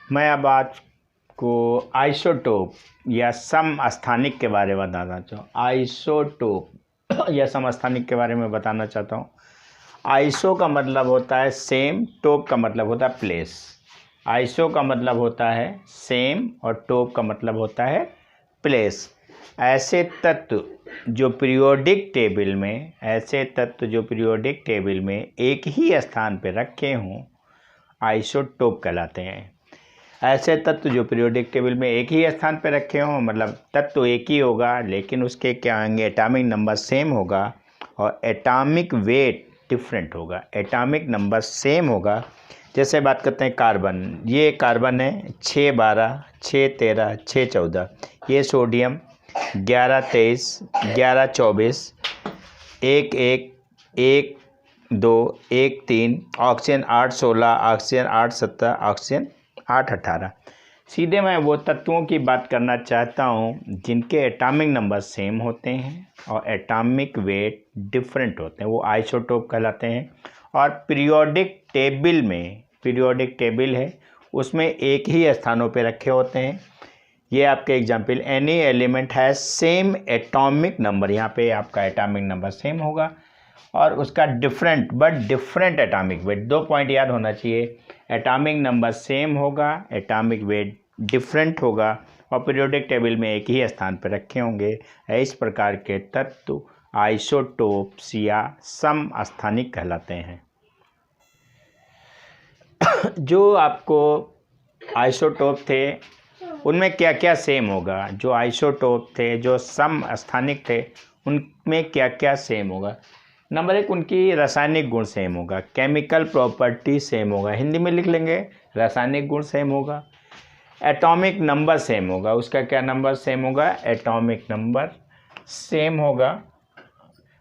मैं अब आपको आइसोटोप या समस्थानिक के बारे में बताना चाहूँ। आइसोटोप या समस्थानिक के बारे में बताना चाहता हूँ। आइसो का मतलब होता है सेम, टोप का मतलब होता है प्लेस। आइसो का मतलब होता है सेम और टोप का मतलब होता है प्लेस। ऐसे तत्व जो पीरियोडिक टेबल में एक ही स्थान पर रखे हों आइसोटोप कहलाते हैं। ऐसे तत्व जो पीरियोडिक टेबल में एक ही स्थान पर रखे हों, मतलब तत्व एक ही होगा लेकिन उसके क्या होंगे, एटॉमिक नंबर सेम होगा और एटॉमिक वेट डिफरेंट होगा। एटॉमिक नंबर सेम होगा। जैसे बात करते हैं कार्बन, ये कार्बन है 612, 613, 614। ये सोडियम 1123, 1124, 11, 12, 13। Oxygen 816, oxygen 817, oxygen 818। सीधे मैं वो तत्वों की बात करना चाहता हूँ जिनके एटॉमिक नंबर सेम होते हैं और एटॉमिक वेट डिफरेंट होते हैं, वो आइसोटोप कहलाते हैं। और पीरियोडिक टेबल है, उसमें एक ही स्थानों पे रखे होते हैं। ये आपके एग्जाम्पल, एनी एलिमेंट है सेम एटॉमिक नंबर, यहाँ पे आपका एटॉमिक नंबर सेम होगा और उसका डिफरेंट एटॉमिक वेट। 2 पॉइंट याद होना चाहिए, एटॉमिक नंबर सेम होगा, एटॉमिक वेट डिफरेंट होगा और पीरियोडिक टेबल में एक ही स्थान पर रखे होंगे। इस प्रकार के तत्व आइसोटोप्स या समस्थानिक कहलाते हैं। जो आपको आइसोटोप थे उनमें क्या क्या सेम होगा, जो आइसोटोप थे, जो समस्थानिक थे, उनमें क्या क्या सेम होगा। नंबर 1, उनकी रासायनिक गुण सेम होगा, केमिकल प्रॉपर्टी सेम होगा। हिंदी में लिख लेंगे, रासायनिक गुण सेम होगा। एटॉमिक नंबर सेम होगा, उसका क्या नंबर सेम होगा, एटॉमिक नंबर सेम होगा।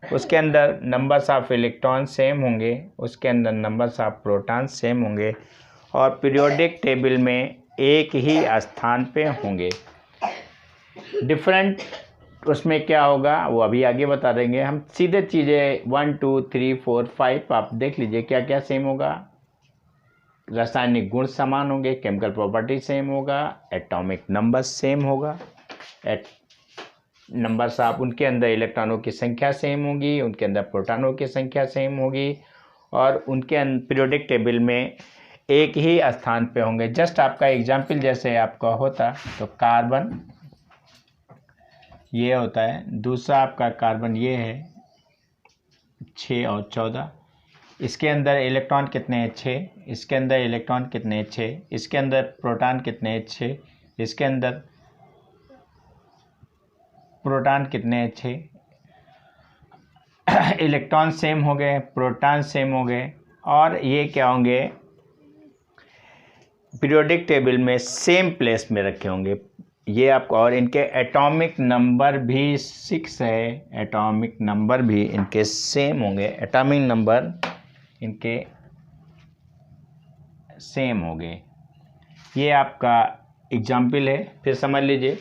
उसके अंदर नंबर्स ऑफ इलेक्ट्रॉन सेम होंगे, उसके अंदर नंबर्स ऑफ प्रोटॉन सेम होंगे और पीरियोडिक टेबल में एक ही स्थान पे होंगे। डिफरेंट उसमें क्या होगा वो अभी आगे बता देंगे हम। सीधे चीज़ें 1, 2, 3, 4, 5 आप देख लीजिए क्या क्या सेम होगा। रासायनिक गुण समान होंगे, केमिकल प्रॉपर्टी सेम होगा, एटॉमिक नंबर सेम होगा, नंबर्स ऑफ उनके अंदर इलेक्ट्रॉनों की संख्या सेम होगी, उनके अंदर प्रोटॉनों की संख्या सेम होगी और उनके पीरियोडिक टेबल में एक ही स्थान पे होंगे। जस्ट आपका एग्जाम्पल जैसे आपका होता तो कार्बन ये होता है, दूसरा आपका कार्बन ये है 6 और 14। इसके अंदर इलेक्ट्रॉन कितने हैं, 6। इसके अंदर इलेक्ट्रॉन कितने हैं, 6। इसके अंदर प्रोटॉन कितने हैं, 6। इसके अंदर प्रोटॉन कितने हैं, 6। इलेक्ट्रॉन सेम हो गए, प्रोटॉन सेम हो गए और ये क्या होंगे, पीरियोडिक टेबल में सेम प्लेस में रखे होंगे ये आपको। और इनके एटॉमिक नंबर भी 6 है, एटॉमिक नंबर भी इनके सेम होंगे, एटॉमिक नंबर इनके सेम होंगे। ये आपका एग्जाम्पल है, फिर समझ लीजिए।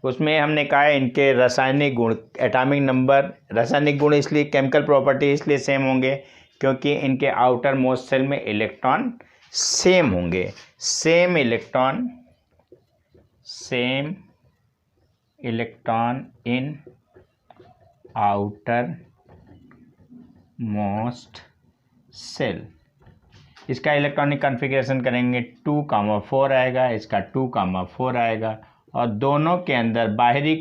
उसमें हमने कहा है इनके रासायनिक गुण, एटॉमिक नंबर, रासायनिक गुण इसलिए, केमिकल प्रॉपर्टी इसलिए सेम होंगे क्योंकि इनके आउटर मोस्ट सेल में इलेक्ट्रॉन सेम होंगे। Same electron in outermost shell. इसका इलेक्ट्रॉनिक कॉन्फ़िगरेशन करेंगे 2,4 आएगा, इसका 2,4 आएगा और दोनों के अंदर बाहरी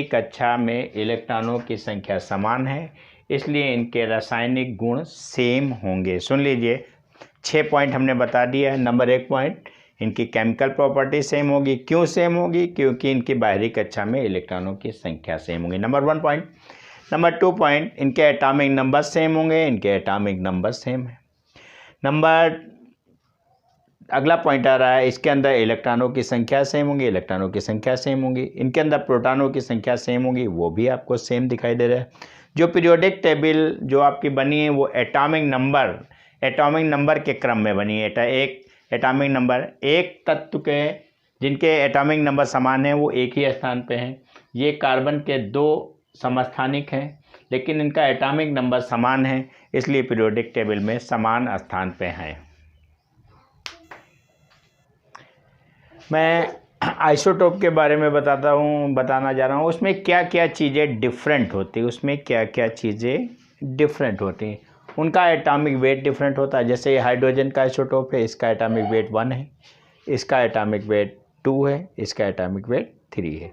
कक्षा में इलेक्ट्रॉनों की संख्या समान है, इसलिए इनके रासायनिक गुण सेम होंगे। सुन लीजिए, 6 पॉइंट हमने बता दिया है। नंबर 1 पॉइंट, इनकी केमिकल प्रॉपर्टी सेम होगी। क्यों सेम होगी, क्योंकि इनकी बाहरी कक्षा में इलेक्ट्रॉनों की संख्या सेम होगी, नंबर 1 पॉइंट। नंबर 2 पॉइंट, इनके एटॉमिक नंबर सेम होंगे, इनके एटॉमिक नंबर सेम है। अगला पॉइंट आ रहा है, इसके अंदर इलेक्ट्रॉनों की संख्या सेम होंगी, इलेक्ट्रॉनों की संख्या सेम होंगी। इनके अंदर प्रोटॉनों की संख्या सेम होगी, वो भी आपको सेम दिखाई दे रहा है। जो पीरियोडिक टेबल जो आपकी बनी है वो एटॉमिक नंबर के क्रम में बनी है। एक एटॉमिक नंबर, एक तत्व के जिनके एटॉमिक नंबर समान हैं वो एक ही स्थान पे हैं। ये कार्बन के 2 समस्थानिक हैं लेकिन इनका एटॉमिक नंबर समान है, इसलिए पीरियोडिक टेबल में समान स्थान पे हैं। मैं आइसोटोप के बारे में बताना जा रहा हूँ। उसमें क्या क्या चीज़ें डिफरेंट होती हैं, उनका एटॉमिक वेट डिफरेंट होता है। जैसे ये हाइड्रोजन का आइसोटोप है, इसका एटॉमिक वेट 1 है, इसका एटॉमिक वेट 2 है, इसका एटॉमिक वेट 3 है।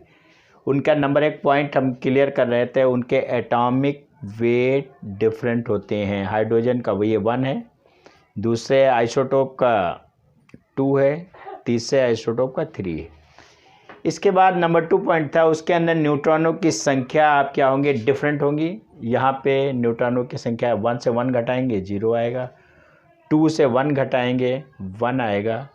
उनका नंबर 1 पॉइंट हम क्लियर कर रहे थे, उनके एटॉमिक वेट डिफरेंट होते हैं। हाइड्रोजन का ये 1 है, दूसरे आइसोटोप का 2 है, तीसरे आइसोटोप का 3 है। इसके बाद नंबर 2 पॉइंट था, उसके अंदर न्यूट्रॉनों की संख्या आप क्या होंगे, डिफरेंट होंगी। यहाँ पे न्यूट्रॉनों की संख्या 1 से 1 घटाएंगे 0 आएगा, 2 से 1 घटाएंगे 1 आएगा,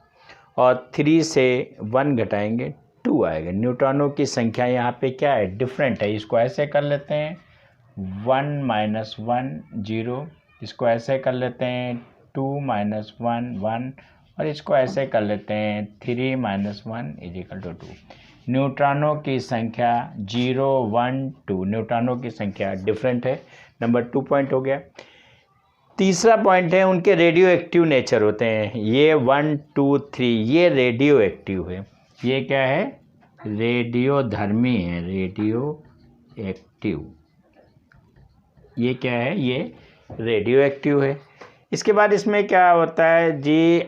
और 3 से 1 घटाएंगे 2 आएगा। न्यूट्रॉनों की संख्या यहाँ पे क्या है, डिफरेंट है। इसको ऐसे कर लेते हैं 1 - 1 0, इसको ऐसे कर लेते हैं 2 - 1 1, और इसको ऐसे कर लेते हैं 3 - 1 = 2। न्यूट्रॉनों की संख्या 0 1 2, न्यूट्रॉनों की संख्या डिफरेंट है। नंबर 2 पॉइंट हो गया। तीसरा पॉइंट है, उनके रेडियो एक्टिव नेचर होते हैं। ये 1 2 3 ये रेडियो एक्टिव है। ये क्या है, रेडियोधर्मी है, रेडियो एक्टिव। ये क्या है, ये रेडियो एक्टिव है। इसके बाद इसमें क्या होता है जी,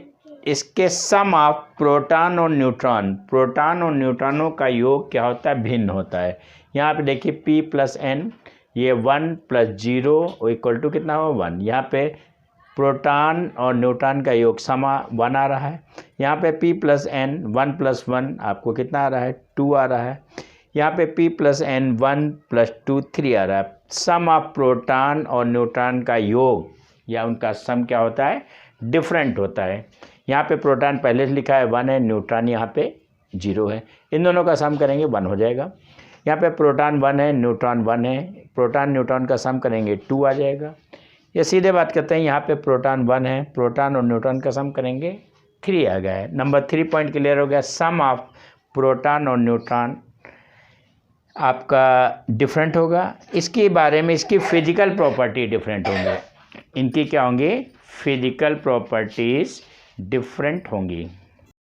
इसके सम ऑफ प्रोटॉन और न्यूट्रॉनों का योग क्या होता है, भिन्न होता है। यहाँ पे देखिए P + N, ये 1 + 0 = कितना हो, 1। यहाँ पे प्रोटॉन और न्यूट्रॉन का योग समा 1 आ रहा है। यहाँ पे P + N 1 + 1 आपको कितना आ रहा है, 2 आ रहा है। यहाँ पे P + N 1 + 2 3 आ रहा है। सम ऑफ प्रोटॉन और न्यूट्रॉन का योग या उनका सम क्या होता है, डिफरेंट होता है। यहाँ पे प्रोटॉन पहले से लिखा है 1 है, न्यूट्रॉन यहाँ पे 0 है। इन दोनों का सम करेंगे 1 हो जाएगा। यहाँ पे प्रोटॉन 1 है, न्यूट्रॉन 1 है, प्रोटॉन न्यूट्रॉन का सम करेंगे 2 आ जाएगा। ये सीधे बात करते हैं, यहाँ पे प्रोटॉन 1 है, प्रोटॉन और न्यूट्रॉन का सम करेंगे 3 आ गया है। नंबर 3 पॉइंट क्लियर हो गया। सम ऑफ प्रोटॉन और न्यूट्रॉन आपका डिफरेंट होगा। इसके बारे में इसकी फिजिकल प्रॉपर्टी डिफरेंट होंगे। इनकी क्या होंगी, फिजिकल प्रॉपर्टीज़ डिफरेंट होंगी।